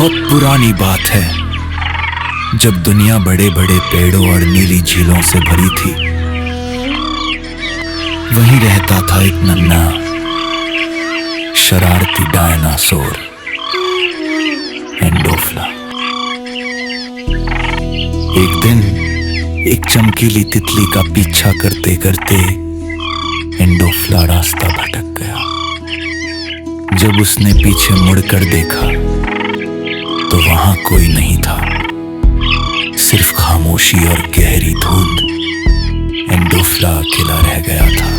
बहुत पुरानी बात है, जब दुनिया बड़े बड़े पेड़ों और नीली झीलों से भरी थी। वहीं रहता था एक नन्हा शरारती डायनासोर, एंडोफ्ला। एक दिन एक चमकीली तितली का पीछा करते करते एंडोफ्ला रास्ता भटक गया। जब उसने पीछे मुड़कर देखा तो वहां कोई नहीं था, सिर्फ खामोशी और गहरी धुंध। एंडोफ्ला अकेला रह गया था,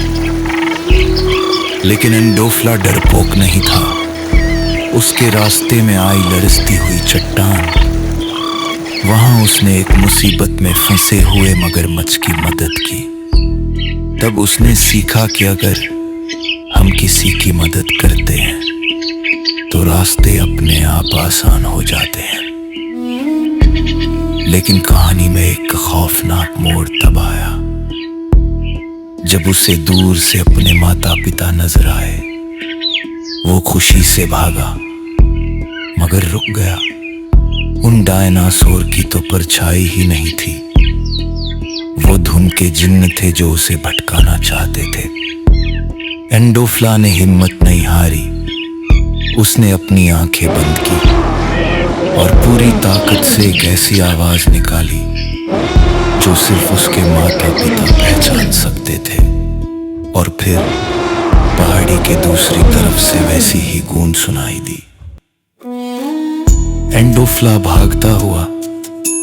लेकिन एंडोफ्ला डरपोक नहीं था। उसके रास्ते में आई लरसती हुई चट्टान, वहां उसने एक मुसीबत में फंसे हुए मगरमच्छ की मदद की। तब उसने सीखा कि अगर हम किसी की मदद करते हैं तो रास्ते अपने आप आसान हो जाते हैं। लेकिन कहानी में एक खौफनाक मोड़ तब आया जब उसे दूर से अपने माता पिता नजर आए। वो खुशी से भागा मगर रुक गया। उन डायनासोर की तो परछाई ही नहीं थी। वो धुन के जिन्न थे जो उसे भटकाना चाहते थे। एंडोफ्ला ने हिम्मत नहीं हारी। उसने अपनी आंखें बंद की और पूरी ताकत से एक ऐसी आवाज निकाली जो सिर्फ उसके माता पिता पहचान सकते थे। और फिर पहाड़ी के दूसरी तरफ से वैसी ही गूंज सुनाई दी। एंडोफ्ला भागता हुआ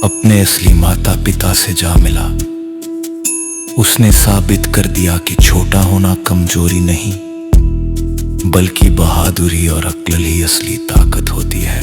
अपने असली माता पिता से जा मिला। उसने साबित कर दिया कि छोटा होना कमजोरी नहीं, बल्कि बहादुरी और अक्ल ही असली ताकत होती है।